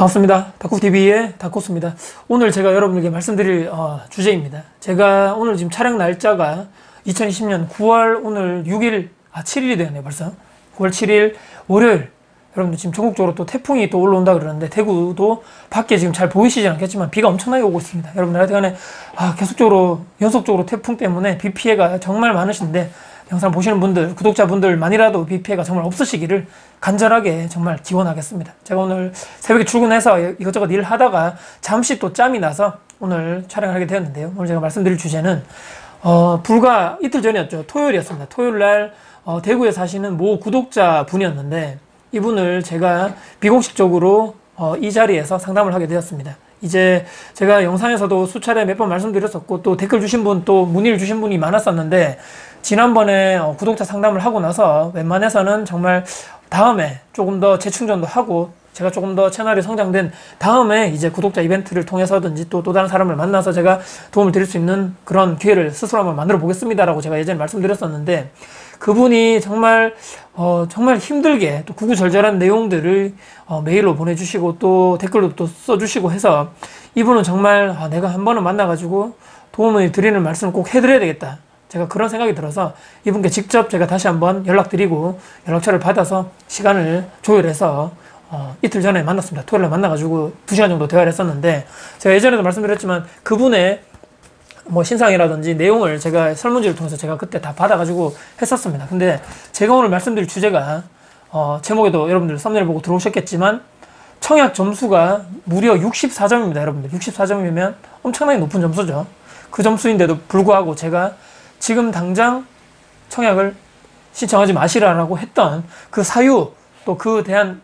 반갑습니다. 다쿠TV의 다쿠스입니다. 오늘 제가 여러분에게 말씀드릴 주제입니다. 제가 오늘 지금 촬영 날짜가 2020년 9월 오늘 6일, 7일이 되었네요 벌써. 9월 7일 월요일. 여러분들 지금 전국적으로 또 태풍이 또 올라온다 그러는데 대구도 밖에 지금 잘 보이시지 않겠지만 비가 엄청나게 오고 있습니다. 여러분들 하여튼간에 계속적으로 연속적으로 태풍 때문에 비 피해가 정말 많으신데 영상 보시는 분들, 구독자분들만이라도 비 피해가 정말 없으시기를 간절하게 정말 기원하겠습니다. 제가 오늘 새벽에 출근해서 이것저것 일을 하다가 잠시 또 짬이 나서 오늘 촬영을 하게 되었는데요. 오늘 제가 말씀드릴 주제는 불과 이틀 전이었죠. 토요일이었습니다. 토요일날 대구에 사시는 모 구독자 분이었는데 이분을 제가 비공식적으로 이 자리에서 상담을 하게 되었습니다. 이제 제가 영상에서도 수차례 몇 번 말씀드렸었고 또 댓글 주신 분, 또 문의를 주신 분이 많았었는데 지난번에 구독자 상담을 하고 나서 웬만해서는 정말 다음에 조금 더 재충전도 하고 제가 조금 더 채널이 성장된 다음에 이제 구독자 이벤트를 통해서든지 또 다른 사람을 만나서 제가 도움을 드릴 수 있는 그런 기회를 스스로 한번 만들어 보겠습니다라고 제가 예전에 말씀드렸었는데 그분이 정말 정말 힘들게 또 구구절절한 내용들을 메일로 보내주시고 또 댓글로 또 써주시고 해서 이분은 정말 내가 한 번은 만나가지고 도움을 드리는 말씀을 꼭 해드려야 되겠다. 제가 그런 생각이 들어서 이분께 직접 제가 다시 한번 연락드리고 연락처를 받아서 시간을 조율해서 이틀 전에 만났습니다. 토요일에 만나가지고 2시간 정도 대화를 했었는데 제가 예전에도 말씀드렸지만 그분의 신상이라든지 내용을 제가 설문지를 통해서 제가 그때 다 받아가지고 했었습니다. 근데 제가 오늘 말씀드릴 주제가 제목에도 여러분들 썸네일 보고 들어오셨겠지만 청약 점수가 무려 64점입니다. 여러분들 64점이면 엄청나게 높은 점수죠. 그 점수인데도 불구하고 제가 지금 당장 청약을 신청하지 마시라고 했던 그 사유 또 그 대한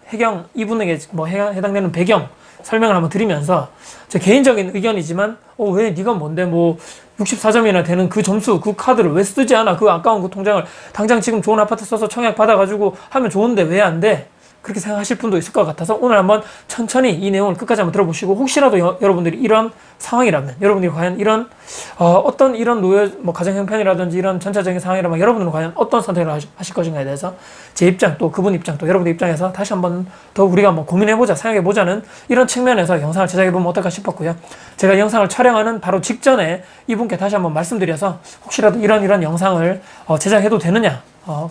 이분에게 해당되는 배경 설명을 한번 드리면서 제 개인적인 의견이지만 왜 네가 뭔데 64점이나 되는 그 점수 그 카드를 왜 쓰지 않아? 그 아까운 그 통장을 당장 지금 좋은 아파트 써서 청약 받아가지고 하면 좋은데 왜 안 돼? 그렇게 생각하실 분도 있을 것 같아서 오늘 한번 천천히 이 내용을 끝까지 한번 들어보시고 혹시라도 여러분들이 이런 상황이라면 여러분들이 과연 이런 어떤 이런 노예 가정 형편이라든지 이런 전체적인 상황이라면 여러분들은 과연 어떤 선택을 하실 것인가에 대해서 제 입장 또 그분 입장 또 여러분들 입장에서 다시 한번 더 우리가 한번 고민해보자 생각해보자는 이런 측면에서 영상을 제작해보면 어떨까 싶었고요. 제가 영상을 촬영하는 바로 직전에 이분께 다시 한번 말씀드려서 혹시라도 이런 영상을 제작해도 되느냐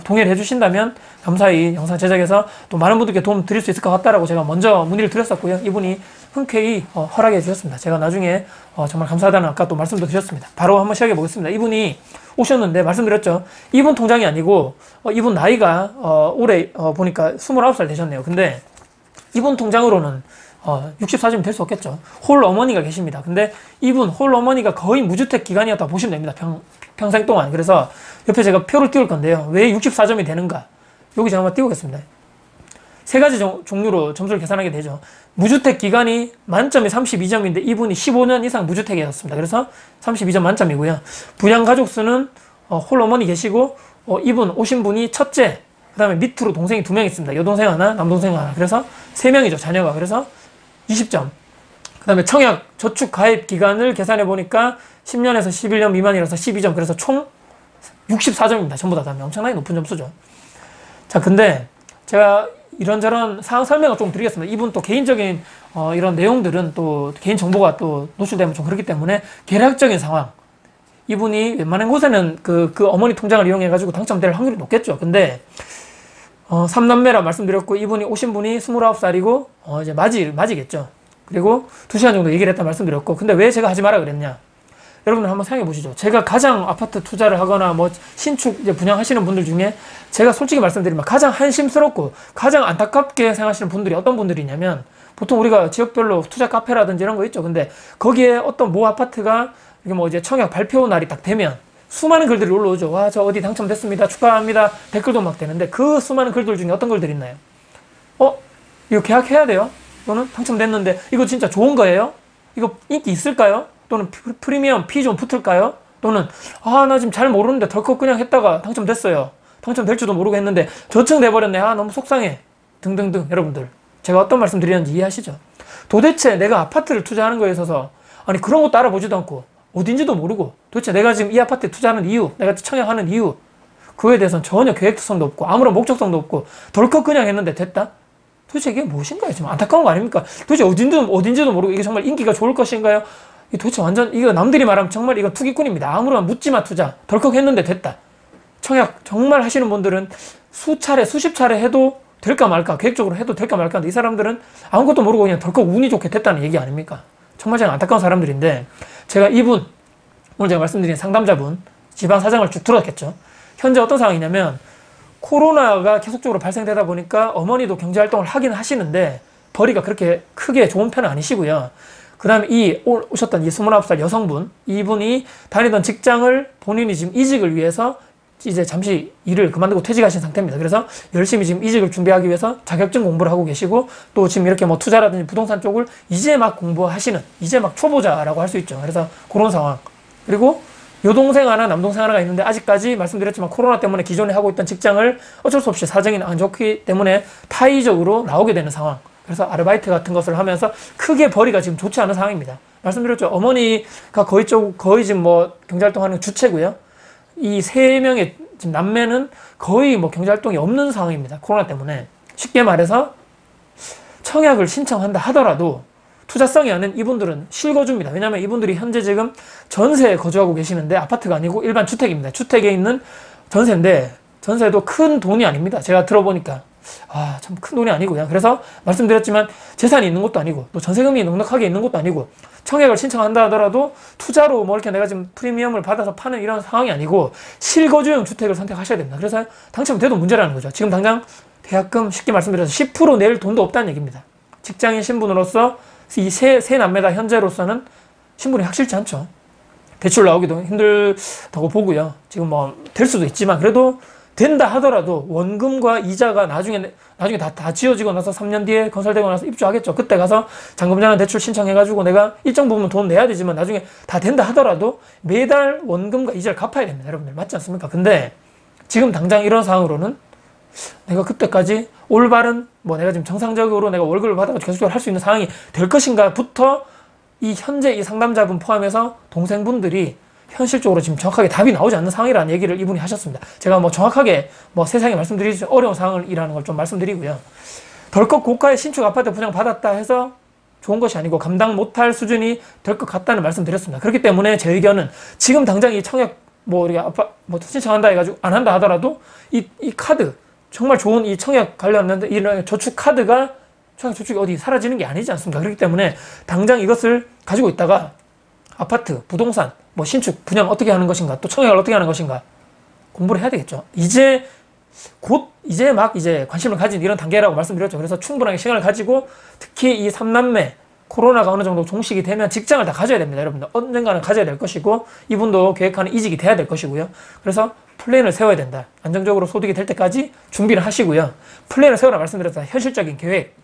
동의를 해주신다면 감사히 영상 제작해서 또 많은 분들께 도움 드릴 수 있을 것 같다라고 제가 먼저 문의를 드렸었고요. 이분이 흔쾌히 허락해 주셨습니다. 제가 나중에 정말 감사하다는 아까 또 말씀도 드렸습니다. 바로 한번 시작해 보겠습니다. 이분이 오셨는데 말씀드렸죠. 이분 통장이 아니고 이분 나이가 올해 보니까 29살 되셨네요. 근데 이분 통장으로는 64점이 될 수 없겠죠. 홀 어머니가 계십니다. 근데 이분 홀 어머니가 거의 무주택 기간이었다 보시면 됩니다. 평생 동안. 그래서 옆에 제가 표를 띄울 건데요. 왜 64점이 되는가? 여기 제가 한번 띄우겠습니다. 세 가지 종류로 점수를 계산하게 되죠. 무주택 기간이 만점이 32점인데 이분이 15년 이상 무주택이었습니다. 그래서 32점 만점이고요. 부양 가족 수는 홀 어머니 계시고 이분 오신 분이 첫째, 그 다음에 밑으로 동생이 2명 있습니다. 여동생 하나, 남동생 하나. 그래서 3명이죠, 자녀가. 그래서 20점. 그 다음에 청약 저축 가입 기간을 계산해 보니까 10년에서 11년 미만이라서 12점. 그래서 총 64점입니다. 전부 다 엄청나게 높은 점수죠. 자, 근데 제가 이런저런 상황 설명을 좀 드리겠습니다. 이분 또 개인적인 이런 내용들은 또 개인 정보가 또 노출되면 좀 그렇기 때문에 개략적인 상황. 이분이 웬만한 곳에는 그 어머니 통장을 이용해 가지고 당첨될 확률이 높겠죠. 근데 3남매라 말씀드렸고 이분이 오신 분이 29살이고 이제 맞이겠죠. 그리고 2시간 정도 얘기를 했다 말씀드렸고 근데 왜 제가 하지 마라 그랬냐? 여러분들 한번 생각해 보시죠. 제가 가장 아파트 투자를 하거나 신축 이제 분양하시는 분들 중에 제가 솔직히 말씀드리면 가장 한심스럽고 가장 안타깝게 생각하시는 분들이 어떤 분들이냐면 보통 우리가 지역별로 투자 카페라든지 이런 거 있죠. 근데 거기에 어떤 모 아파트가 이게 이제 청약 발표 날이 딱 되면 수많은 글들이 올라오죠. 와, 저 어디 당첨됐습니다. 축하합니다. 댓글도 막 되는데 그 수많은 글들 중에 어떤 글들이 있나요? 이거 계약해야 돼요? 또는 당첨됐는데 이거 진짜 좋은 거예요? 이거 인기 있을까요? 또는 프리미엄 피 좀 붙을까요? 또는 나 지금 잘 모르는데 덜컥 그냥 했다가 당첨됐어요. 당첨될지도 모르고 했는데 저층 돼버렸네. 너무 속상해. 등등등. 여러분들 제가 어떤 말씀 드리는지 이해하시죠? 도대체 내가 아파트를 투자하는 거에 있어서 그런 것도 알아보지도 않고 어딘지도 모르고 도대체 내가 지금 이 아파트에 투자하는 이유, 내가 청약하는 이유 그거에 대해서는 전혀 계획성도 없고 아무런 목적성도 없고 덜컥 그냥 했는데 됐다? 도대체 이게 무엇인가요? 지금 안타까운 거 아닙니까? 도대체 어딘지도 모르고 이게 정말 인기가 좋을 것인가요? 이 도대체 완전 이거 남들이 말하면 정말 이거 투기꾼입니다. 아무런 묻지마 투자. 덜컥 했는데 됐다. 청약 정말 하시는 분들은 수십 차례 해도 될까 말까, 계획적으로 해도 될까 말까 하는데 이 사람들은 아무것도 모르고 그냥 덜컥 운이 좋게 됐다는 얘기 아닙니까? 정말 제가 안타까운 사람들인데, 제가 오늘 제가 말씀드린 상담자분 집안 사정을 쭉 들었겠죠. 현재 어떤 상황이냐면 코로나가 계속적으로 발생되다 보니까 어머니도 경제활동을 하긴 하시는데 벌이가 그렇게 크게 좋은 편은 아니시고요. 그 다음에 오셨던 이 29살 여성분, 이분이 다니던 직장을 본인이 지금 이직을 위해서 이제 잠시 일을 그만두고 퇴직하신 상태입니다. 그래서 열심히 지금 이직을 준비하기 위해서 자격증 공부를 하고 계시고, 또 지금 이렇게 뭐 투자라든지 부동산 쪽을 이제 막 공부하시는, 이제 막 초보자라고 할 수 있죠. 그래서 그런 상황. 그리고 여동생 하나, 남동생 하나가 있는데 아직까지 말씀드렸지만 코로나 때문에 기존에 하고 있던 직장을 어쩔 수 없이 사정이 안 좋기 때문에 타의적으로 나오게 되는 상황. 그래서 아르바이트 같은 것을 하면서 크게 벌이가 지금 좋지 않은 상황입니다. 말씀드렸죠. 어머니가 거의 지금 뭐 경제활동하는 주체고요. 이 세 명의 지금 남매는 거의 뭐 경제활동이 없는 상황입니다. 코로나 때문에. 쉽게 말해서 청약을 신청한다 하더라도 투자성이 아닌 이분들은 실거주입니다. 왜냐하면 이분들이 현재 지금 전세에 거주하고 계시는데 아파트가 아니고 일반 주택입니다. 주택에 있는 전세인데 전세도 큰 돈이 아닙니다. 제가 들어보니까 참 큰 돈이 아니고요. 그래서 말씀드렸지만 재산이 있는 것도 아니고 또 전세금이 넉넉하게 있는 것도 아니고 청약을 신청한다 하더라도 투자로 뭐 이렇게 내가 지금 프리미엄을 받아서 파는 이런 상황이 아니고 실거주용 주택을 선택하셔야 됩니다. 그래서 당첨돼도 문제라는 거죠. 지금 당장 계약금 쉽게 말씀드려서 10% 낼 돈도 없다는 얘기입니다. 직장인 신분으로서 이 세 남매다 현재로서는 신분이 확실치 않죠. 대출 나오기도 힘들다고 보고요. 지금 뭐 될 수도 있지만 그래도 된다 하더라도 원금과 이자가 나중에 다 지어지고 나서 3년 뒤에 건설되고 나서 입주하겠죠. 그때 가서 잔금전환 대출 신청해가지고 내가 일정 부분 돈 내야 되지만 나중에 다 된다 하더라도 매달 원금과 이자를 갚아야 됩니다. 여러분들 맞지 않습니까? 근데 지금 당장 이런 상황으로는 내가 그때까지 올바른 뭐 내가 지금 정상적으로 내가 월급을 받아가지고 계속적으로 할 수 있는 상황이 될 것인가부터 이 현재 이 상담자분 포함해서 동생분들이 현실적으로 지금 정확하게 답이 나오지 않는 상황이라는 얘기를 이분이 하셨습니다. 제가 뭐 정확하게 뭐 세상에 말씀드리기 어려운 상황이라는 걸 좀 말씀드리고요. 덜컥 고가의 신축 아파트 분양 받았다 해서 좋은 것이 아니고 감당 못할 수준이 될 것 같다는 말씀 드렸습니다. 그렇기 때문에 제 의견은 지금 당장 이 청약 우리가 신청한다 해가지고 안 한다 하더라도 이 카드 정말 좋은 이 청약 관련된 이런 저축 카드가 청약 저축이 어디 사라지는 게 아니지 않습니까? 그렇기 때문에 당장 이것을 가지고 있다가 아파트, 부동산, 뭐 신축, 분양 어떻게 하는 것인가, 또 청약을 어떻게 하는 것인가 공부를 해야 되겠죠. 이제 관심을 가진 이런 단계라고 말씀드렸죠. 그래서 충분하게 시간을 가지고 특히 이 3남매 코로나가 어느 정도 종식이 되면 직장을 다 가져야 됩니다. 여러분들 언젠가는 가져야 될 것이고 이분도 계획하는 이직이 돼야 될 것이고요. 그래서 플랜을 세워야 된다. 안정적으로 소득이 될 때까지 준비를 하시고요. 플랜을 세우라 말씀드렸다. 현실적인 계획,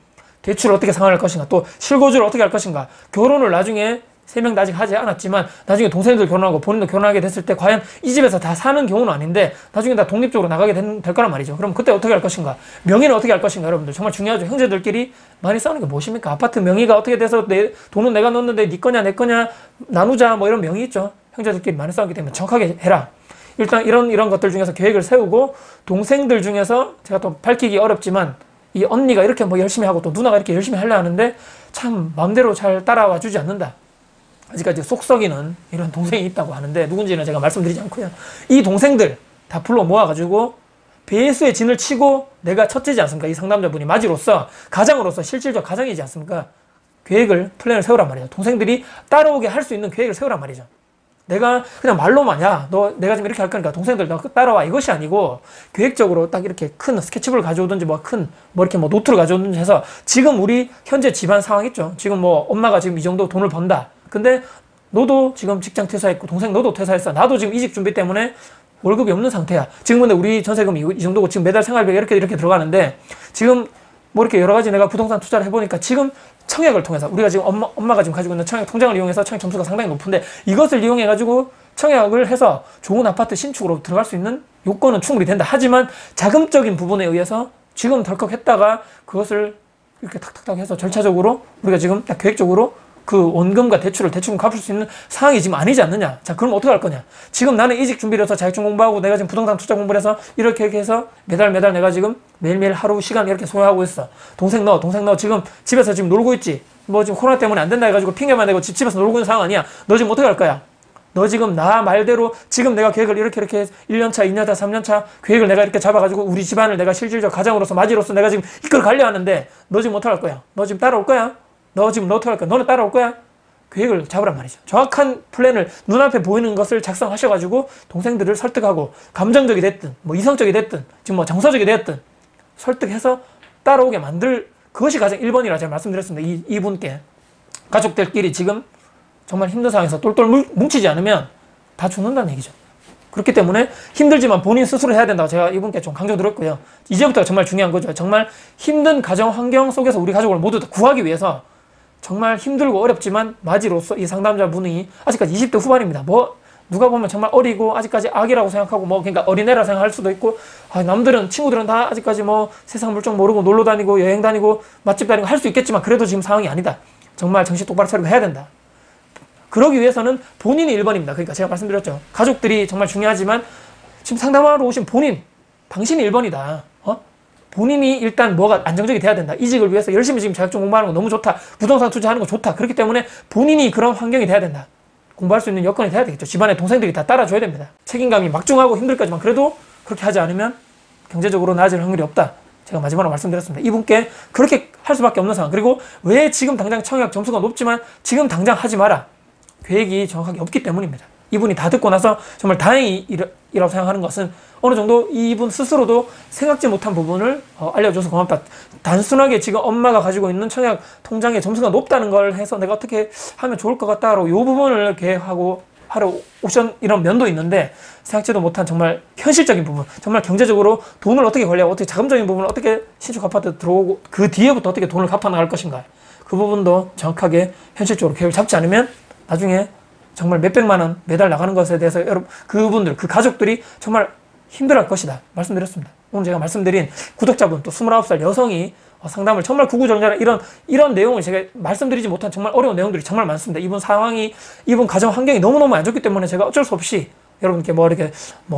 대출을 어떻게 상환할 것인가, 또 실거주를 어떻게 할 것인가, 결혼을 나중에 3명 다 아직 하지 않았지만 나중에 동생들 결혼하고 본인도 결혼하게 됐을 때 과연 이 집에서 다 사는 경우는 아닌데 나중에 다 독립적으로 나가게 될 거란 말이죠. 그럼 그때 어떻게 할 것인가, 명의는 어떻게 할 것인가. 여러분들 정말 중요하죠. 형제들끼리 많이 싸우는 게 무엇입니까? 아파트 명의가 어떻게 돼서 돈은 내가 넣었는데 네 거냐 내 거냐 나누자 뭐 이런 명의 있죠. 형제들끼리 많이 싸우기 때문에 정확하게 해라. 일단 이런 것들 중에서 계획을 세우고, 동생들 중에서 제가 또 밝히기 어렵지만 이 언니가 이렇게 뭐 열심히 하고 또 누나가 이렇게 열심히 하려 하는데 참 마음대로 잘 따라와 주지 않는다. 아직까지 속 썩이는 이런 동생이 있다고 하는데 누군지는 제가 말씀드리지 않고요. 이 동생들 다 불러 모아가지고 배수의 진을 치고 내가 첫째지 않습니까? 이 상담자분이 맞이로서 가장으로서 실질적 가장이지 않습니까? 플랜을 세우란 말이죠. 동생들이 따라오게 할 수 있는 계획을 세우란 말이죠. 내가 그냥 말로만 내가 지금 이렇게 할 거니까 동생들 너 따라와 이것이 아니고 계획적으로 딱 이렇게 큰 스케치북을 가져오든지 이렇게 노트를 가져오든지 해서 지금 우리 현재 집안 상황 있죠. 지금 뭐 엄마가 지금 이 정도 돈을 번다. 근데 너도 지금 직장 퇴사했고 동생 너도 퇴사했어. 나도 지금 이직 준비 때문에 월급이 없는 상태야. 지금 근데 우리 전세금이 이 정도고 지금 매달 생활비가 이렇게 들어가는데 지금 뭐 이렇게 여러 가지 내가 부동산 투자를 해보니까 지금 청약을 통해서 우리가 지금 엄마가 지금 가지고 있는 청약 통장을 이용해서 청약 점수가 상당히 높은데 이것을 이용해가지고 청약을 해서 좋은 아파트 신축으로 들어갈 수 있는 요건은 충분히 된다. 하지만 자금적인 부분에 의해서 지금 덜컥 했다가 그것을 이렇게 탁탁탁 해서 절차적으로 우리가 지금 딱 계획적으로 그 원금과 대출을 대충 갚을 수 있는 상황이 지금 아니지 않느냐. 자, 그럼 어떻게 할 거냐. 지금 나는 이직 준비를 해서 자격증 공부하고 내가 지금 부동산 투자 공부를 해서 이렇게 해서 매달 내가 지금 매일매일 하루 시간 이렇게 소요하고 있어. 동생 너 지금 집에서 지금 놀고 있지. 뭐 지금 코로나 때문에 안 된다 해가지고 핑계만 대고 집에서 놀고 있는 상황 아니야. 너 지금 어떻게 할 거야? 너 지금 나 말대로 지금 내가 계획을 이렇게 1년차, 2년차, 3년차 계획을 내가 이렇게 잡아가지고 우리 집안을 내가 실질적 가장으로서 맞이로서 내가 지금 이끌어 가려 하는데 너 지금 어떻게 할 거야? 너 지금 따라올 거야? 너 어떻게 할 거야? 너는 따라올 거야? 계획을 잡으란 말이죠. 정확한 플랜을 눈앞에 보이는 것을 작성하셔가지고 동생들을 설득하고 감정적이 됐든 뭐 이성적이 됐든 지금 뭐 정서적이 됐든 설득해서 따라오게 만들 그것이 가장 1번이라 제가 말씀드렸습니다. 이분께 가족들끼리 지금 정말 힘든 상황에서 똘똘 뭉치지 않으면 다 죽는다는 얘기죠. 그렇기 때문에 힘들지만 본인 스스로 해야 된다고 제가 이분께 좀 강조드렸고요. 이제부터가 정말 중요한 거죠. 정말 힘든 가정 환경 속에서 우리 가족을 모두 다 구하기 위해서 정말 힘들고 어렵지만 맞이로서 이 상담자분이 아직까지 20대 후반입니다. 뭐 누가 보면 정말 어리고 아직까지 아기라고 생각하고 뭐 그러니까 어린애라 생각할 수도 있고 남들은 친구들은 다 아직까지 뭐 세상 물정 모르고 놀러 다니고 여행 다니고 맛집 다니고 할 수 있겠지만 그래도 지금 상황이 아니다. 정말 정신 똑바로 차리고 해야 된다. 그러기 위해서는 본인이 1번입니다. 그러니까 제가 말씀드렸죠. 가족들이 정말 중요하지만 지금 상담하러 오신 당신이 1번이다. 본인이 일단 뭐가 안정적이 돼야 된다. 이직을 위해서 열심히 지금 자격증 공부하는 거 너무 좋다. 부동산 투자하는 거 좋다. 그렇기 때문에 본인이 그런 환경이 돼야 된다. 공부할 수 있는 여건이 돼야 되겠죠. 집안의 동생들이 다 따라줘야 됩니다. 책임감이 막중하고 힘들 거지만 그래도 그렇게 하지 않으면 경제적으로 나아질 확률이 없다. 제가 마지막으로 말씀드렸습니다. 이분께 그렇게 할 수밖에 없는 상황. 그리고 왜 지금 당장 청약 점수가 높지만 지금 당장 하지 마라. 계획이 정확하게 없기 때문입니다. 이분이 다 듣고 나서 정말 다행이라고 생각하는 것은 어느 정도 이분 스스로도 생각지 못한 부분을 알려줘서 고맙다. 단순하게 지금 엄마가 가지고 있는 청약 통장에 점수가 높다는 걸 해서 내가 어떻게 하면 좋을 것 같다로 이 부분을 계획하고 하러 오션 이런 면도 있는데 생각지도 못한 정말 현실적인 부분, 정말 경제적으로 돈을 어떻게 관리하고 어떻게 자금적인 부분을 어떻게 신축 아파트 들어오고 그 뒤에부터 어떻게 돈을 갚아 나갈 것인가, 그 부분도 정확하게 현실적으로 계획을 잡지 않으면 나중에 정말 몇백만 원 매달 나가는 것에 대해서 여러분 그분들 그 가족들이 정말 힘들어할 것이다 말씀드렸습니다. 오늘 제가 말씀드린 구독자분 또 29살 여성이 상담을 정말 구구절절한 이런 내용을 제가 말씀드리지 못한 정말 어려운 내용들이 정말 많습니다. 이분 상황이 이분 가정 환경이 너무너무 안 좋기 때문에 제가 어쩔 수 없이 여러분께 이렇게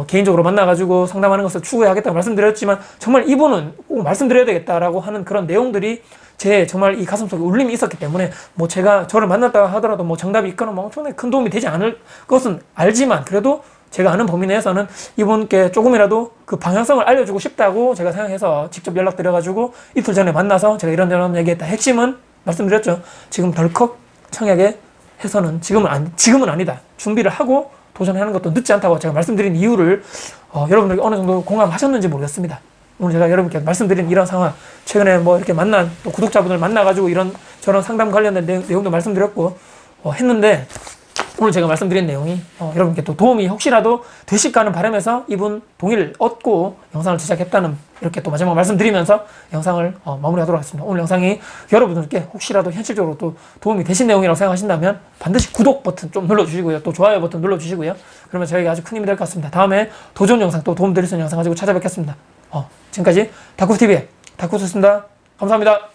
개인적으로 만나가지고 상담하는 것을 추구해야겠다고 말씀드렸지만 정말 이분은 꼭 말씀드려야 되겠다라고 하는 그런 내용들이 제 정말 이 가슴속에 울림이 있었기 때문에 제가 저를 만났다 하더라도 정답이 있거나 엄청나게 큰 도움이 되지 않을 것은 알지만 그래도 제가 아는 범위 내에서는 이분께 조금이라도 그 방향성을 알려주고 싶다고 제가 생각해서 직접 연락드려가지고 이틀 전에 만나서 제가 이런저런 얘기했다. 핵심은 말씀드렸죠. 지금 덜컥 청약에 해서는 지금은 아니다. 준비를 하고 도전하는 것도 늦지 않다고 제가 말씀드린 이유를 여러분들이 어느 정도 공감하셨는지 모르겠습니다. 오늘 제가 여러분께 말씀드린 이런 상황, 최근에 이렇게 만난 또 구독자분을 만나가지고 저런 상담 관련된 내용도 말씀드렸고 했는데 오늘 제가 말씀드린 내용이 여러분께 또 도움이 혹시라도 되실까 하는 바람에서 이분 동의를 얻고 영상을 제작했다는 이렇게 또 마지막 말씀드리면서 영상을 마무리하도록 하겠습니다. 오늘 영상이 여러분들께 혹시라도 현실적으로 또 도움이 되신 내용이라고 생각하신다면 반드시 구독 버튼 좀 눌러주시고요. 또 좋아요 버튼 눌러주시고요. 그러면 저희가 아주 큰 힘이 될 것 같습니다. 다음에 더 좋은 영상 또 도움 드릴 수 있는 영상 가지고 찾아뵙겠습니다. 지금까지 다쿠TV의 다쿠였습니다. 감사합니다.